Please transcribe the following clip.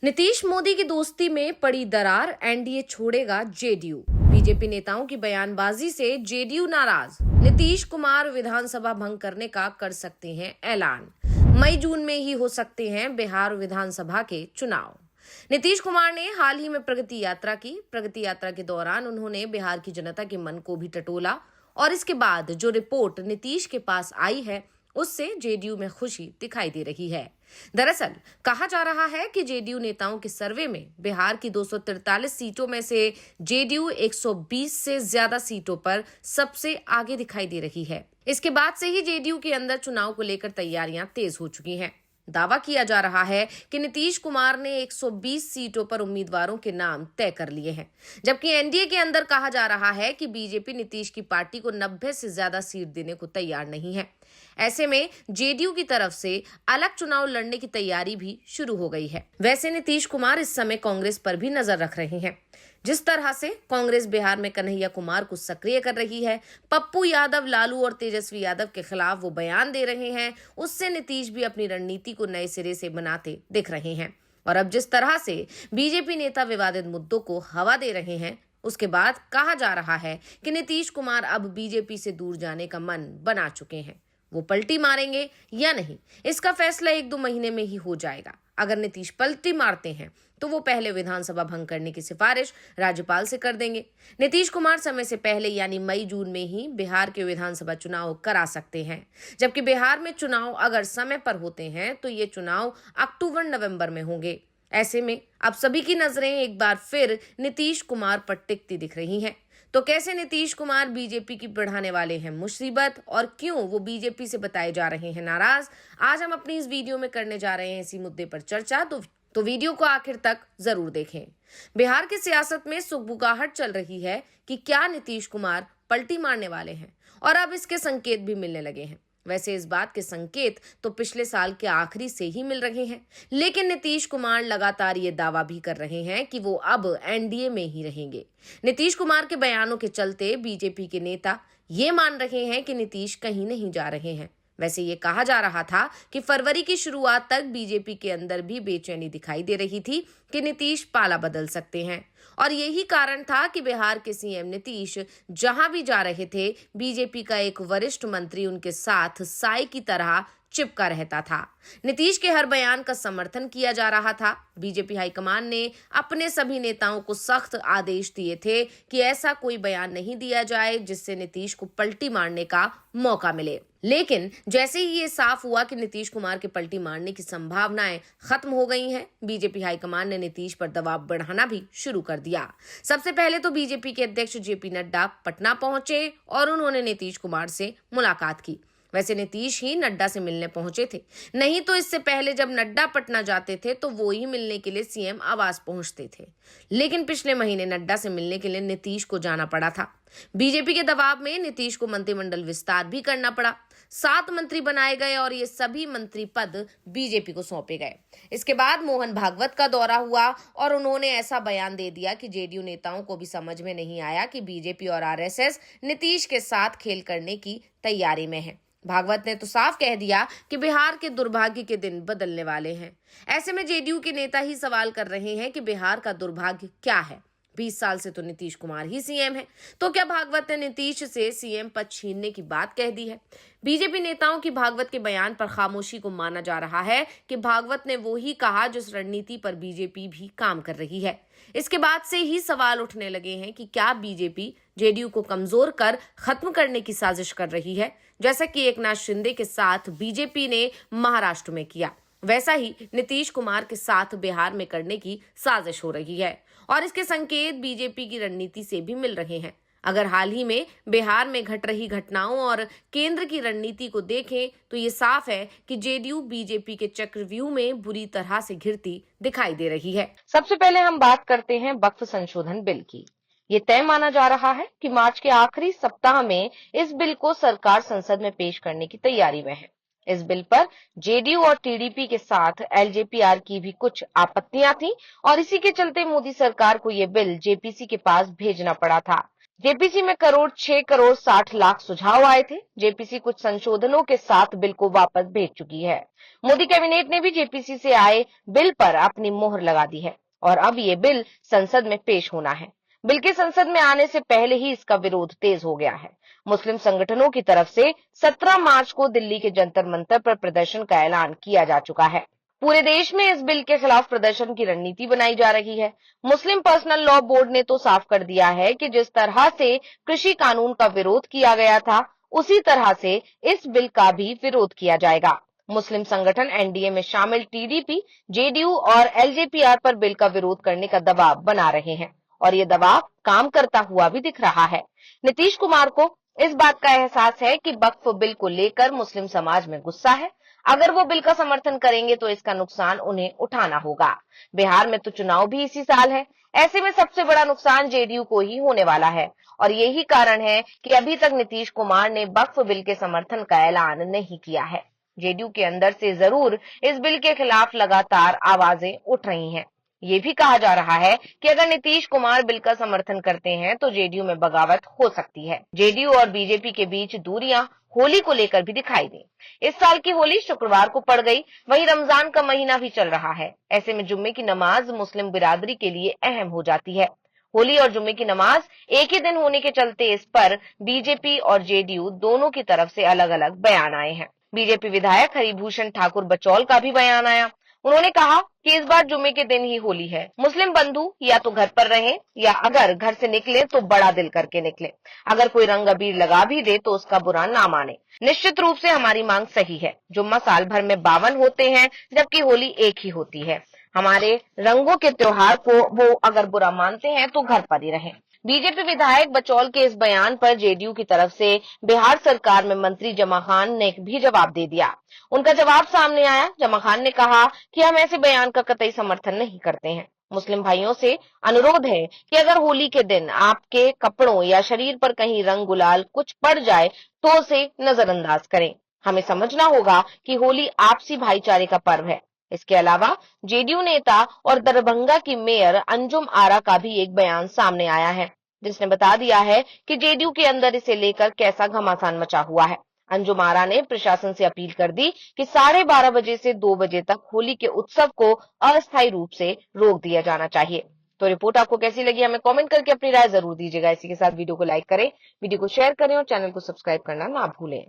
नीतीश मोदी की दोस्ती में पड़ी दरार, एनडीए छोड़ेगा जेडीयू। बीजेपी नेताओं की बयानबाजी से जेडीयू नाराज। नीतीश कुमार विधानसभा भंग करने का कर सकते हैं ऐलान। मई जून में ही हो सकते हैं बिहार विधानसभा के चुनाव। नीतीश कुमार ने हाल ही में प्रगति यात्रा की। प्रगति यात्रा के दौरान उन्होंने बिहार की जनता के मन को भी टटोला और इसके बाद जो रिपोर्ट नीतीश के पास आई है उससे जेडीयू में खुशी दिखाई दे रही है। दरअसल कहा जा रहा है कि जेडीयू नेताओं के सर्वे में बिहार की 243 सीटों में से जेडीयू 120 से ज्यादा सीटों पर सबसे आगे दिखाई दे रही है। इसके बाद से ही जेडीयू के अंदर चुनाव को लेकर तैयारियां तेज हो चुकी हैं। दावा किया जा रहा है कि नीतीश कुमार ने 120 सीटों पर उम्मीदवारों के नाम तय कर लिए हैं, जबकि एनडीए के अंदर कहा जा रहा है कि बीजेपी नीतीश की पार्टी को 90 से ज्यादा सीट देने को तैयार नहीं है। ऐसे में जेडीयू की तरफ से अलग चुनाव लड़ने की तैयारी भी शुरू हो गई है। वैसे नीतीश कुमार इस समय कांग्रेस पर भी नजर रख रहे हैं। जिस तरह से कांग्रेस बिहार में कन्हैया कुमार को सक्रिय कर रही है, पप्पू यादव, लालू और तेजस्वी यादव के खिलाफ वो बयान दे रहे हैं, उससे नीतीश भी अपनी रणनीति को नए सिरे से बनाते दिख रहे हैं। और अब जिस तरह से बीजेपी नेता विवादित मुद्दों को हवा दे रहे हैं, उसके बाद कहा जा रहा है कि नीतीश कुमार अब बीजेपी से दूर जाने का मन बना चुके हैं। वो पलटी मारेंगे या नहीं, इसका फैसला 1-2 महीने में ही हो जाएगा। अगर नीतीश पलटी मारते हैं तो वो पहले विधानसभा भंग करने की सिफारिश राज्यपाल से कर देंगे। नीतीश कुमार समय से पहले यानी मई जून में ही बिहार के विधानसभा चुनाव करा सकते हैं, जबकि बिहार में चुनाव अगर समय पर होते हैं तो ये चुनाव अक्टूबर-नवंबर में होंगे। ऐसे में अब सभी की नजरें एक बार फिर नीतीश कुमार पर टिकती दिख रही हैं। तो कैसे नीतीश कुमार बीजेपी की बढ़ाने वाले हैं मुसीबत, और क्यों वो बीजेपी से बताए जा रहे हैं नाराज, आज हम अपनी इस वीडियो में करने जा रहे हैं इसी मुद्दे पर चर्चा। तो वीडियो को आखिर तक जरूर देखें। बिहार की सियासत में सुगबुगाहट चल रही है कि क्या नीतीश कुमार पलटी मारने वाले हैं, और अब इसके संकेत भी मिलने लगे हैं। वैसे इस बात के संकेत तो पिछले साल के आखिरी से ही मिल रहे हैं, लेकिन नीतीश कुमार लगातार ये दावा भी कर रहे हैं कि वो अब एनडीए में ही रहेंगे। नीतीश कुमार के बयानों के चलते बीजेपी के नेता ये मान रहे हैं कि नीतीश कहीं नहीं जा रहे हैं। वैसे ये कहा जा रहा था कि फरवरी की शुरुआत तक बीजेपी के अंदर भी बेचैनी दिखाई दे रही थी कि नीतीश पाला बदल सकते हैं, और यही कारण था कि बिहार के सीएम नीतीश जहां भी जा रहे थे, बीजेपी का एक वरिष्ठ मंत्री उनके साथ साई की तरह चिपका रहता था। नीतीश के हर बयान का समर्थन किया जा रहा था। बीजेपी हाईकमान ने अपने सभी नेताओं को सख्त आदेश दिए थे कि ऐसा कोई बयान नहीं दिया जाए जिससे नीतीश को पलटी मारने का मौका मिले। लेकिन जैसे ही ये साफ हुआ कि नीतीश कुमार के पलटी मारने की संभावनाएं खत्म हो गई हैं, बीजेपी हाईकमान ने नीतीश पर दबाव बढ़ाना भी शुरू कर दिया। सबसे पहले तो बीजेपी के अध्यक्ष जेपी नड्डा पटना पहुंचे और उन्होंने नीतीश कुमार से मुलाकात की। वैसे नीतीश ही नड्डा से मिलने पहुंचे थे, नहीं तो इससे पहले जब नड्डा पटना जाते थे तो वो ही मिलने के लिए सीएम आवास पहुंचते थे। लेकिन पिछले महीने नड्डा से मिलने के लिए नीतीश को जाना पड़ा था। बीजेपी के दबाव में नीतीश को मंत्रिमंडल विस्तार भी करना पड़ा। 7 मंत्री बनाए गए और ये सभी मंत्री पद बीजेपी को सौंपे गए। इसके बाद मोहन भागवत का दौरा हुआ और उन्होंने ऐसा बयान दे दिया कि जेडीयू नेताओं को भी समझ में नहीं आया कि बीजेपी और आरएसएस नीतीश के साथ खेल करने की तैयारी में है। भागवत ने तो साफ कह दिया कि बिहार के दुर्भाग्य के दिन बदलने वाले हैं। ऐसे में जेडीयू के नेता ही सवाल कर रहे हैं कि बिहार का दुर्भाग्य क्या है। 20 साल से तो नीतीश कुमार ही सीएम है, तो क्या भागवत ने नीतीश से सीएम पद छीनने की बात कह दी है? बीजेपी नेताओं की भागवत के बयान पर खामोशी को माना जा रहा है कि भागवत ने वो ही कहा जिस रणनीति पर बीजेपी भी काम कर रही है। इसके बाद से ही सवाल उठने लगे हैं कि क्या बीजेपी जेडीयू को कमजोर कर खत्म करने की साजिश कर रही है, जैसा कि एकनाथ शिंदे के साथ बीजेपी ने महाराष्ट्र में किया, वैसा ही नीतीश कुमार के साथ बिहार में करने की साजिश हो रही है। और इसके संकेत बीजेपी की रणनीति से भी मिल रहे हैं। अगर हाल ही में बिहार में घट रही घटनाओं और केंद्र की रणनीति को देखें तो ये साफ है कि जेडीयू बीजेपी के चक्रव्यूह में बुरी तरह से घिरती दिखाई दे रही है। सबसे पहले हम बात करते हैं वक्फ संशोधन बिल की। ये तय माना जा रहा है कि मार्च के आखिरी सप्ताह में इस बिल को सरकार संसद में पेश करने की तैयारी में है। इस बिल पर जेडीयू और टीडीपी के साथ एलजेपीआर की भी कुछ आपत्तियां थी और इसी के चलते मोदी सरकार को ये बिल जेपीसी के पास भेजना पड़ा था। जेपीसी में 6 करोड़ 60 लाख सुझाव आए थे। जेपीसी कुछ संशोधनों के साथ बिल को वापस भेज चुकी है। मोदी कैबिनेट ने भी जेपीसी से आए बिल पर अपनी मोहर लगा दी है और अब ये बिल संसद में पेश होना है। बिल के संसद में आने से पहले ही इसका विरोध तेज हो गया है। मुस्लिम संगठनों की तरफ से 17 मार्च को दिल्ली के जंतर मंतर पर प्रदर्शन का ऐलान किया जा चुका है। पूरे देश में इस बिल के खिलाफ प्रदर्शन की रणनीति बनाई जा रही है। मुस्लिम पर्सनल लॉ बोर्ड ने तो साफ कर दिया है कि जिस तरह से कृषि कानून का विरोध किया गया था, उसी तरह से इस बिल का भी विरोध किया जाएगा। मुस्लिम संगठन एनडीए में शामिल टीडीपी, जेडीयू और एलजेपीआर पर बिल का विरोध करने का दबाव बना रहे हैं और ये दबाव काम करता हुआ भी दिख रहा है। नीतीश कुमार को इस बात का एहसास है कि वक्फ बिल को लेकर मुस्लिम समाज में गुस्सा है। अगर वो बिल का समर्थन करेंगे तो इसका नुकसान उन्हें उठाना होगा। बिहार में तो चुनाव भी इसी साल है। ऐसे में सबसे बड़ा नुकसान जेडीयू को ही होने वाला है और यही कारण है कि अभी तक नीतीश कुमार ने वक्फ बिल के समर्थन का ऐलान नहीं किया है। जेडीयू के अंदर से जरूर इस बिल के खिलाफ लगातार आवाजें उठ रही हैं। ये भी कहा जा रहा है कि अगर नीतीश कुमार बिल का समर्थन करते हैं तो जेडीयू में बगावत हो सकती है। जेडीयू और बीजेपी के बीच दूरियां होली को लेकर भी दिखाई दी। इस साल की होली शुक्रवार को पड़ गई, वहीं रमजान का महीना भी चल रहा है। ऐसे में जुम्मे की नमाज मुस्लिम बिरादरी के लिए अहम हो जाती है। होली और जुम्मे की नमाज एक ही दिन होने के चलते इस पर बीजेपी और जेडीयू दोनों की तरफ से अलग अलग बयान आए हैं। बीजेपी विधायक हरिभूषण ठाकुर बचौल का भी बयान आया। उन्होंने कहा कि इस बार जुम्मे के दिन ही होली है। मुस्लिम बंधु या तो घर पर रहें या अगर घर से निकले तो बड़ा दिल करके निकले। अगर कोई रंग अबीर लगा भी दे तो उसका बुरा ना माने। निश्चित रूप से हमारी मांग सही है। जुम्मा साल भर में 52 होते हैं, जबकि होली एक ही होती है। हमारे रंगों के त्योहार को वो अगर बुरा मानते हैं तो घर पर ही रहें। बीजेपी विधायक बचौल के इस बयान पर जेडीयू की तरफ से बिहार सरकार में मंत्री जमा खान ने भी जवाब दे दिया। उनका जवाब सामने आया। जमा खान ने कहा कि हम ऐसे बयान का कतई समर्थन नहीं करते हैं। मुस्लिम भाइयों से अनुरोध है कि अगर होली के दिन आपके कपड़ों या शरीर पर कहीं रंग गुलाल कुछ पड़ जाए तो उसे नजरअंदाज करें। हमें समझना होगा कि होली आपसी भाईचारे का पर्व है। इसके अलावा जेडीयू नेता और दरभंगा की मेयर अंजुम आरा का भी एक बयान सामने आया है, जिसने बता दिया है कि जेडीयू के अंदर इसे लेकर कैसा घमासान मचा हुआ है। अंजुम आरा ने प्रशासन से अपील कर दी कि 12:30 बजे से 2 बजे तक होली के उत्सव को अस्थायी रूप से रोक दिया जाना चाहिए। तो रिपोर्ट आपको कैसी लगी हमें कमेंट करके अपनी राय जरूर दीजिएगा। इसी के साथ वीडियो को लाइक करें, वीडियो को शेयर करें और चैनल को सब्सक्राइब करना ना भूलें।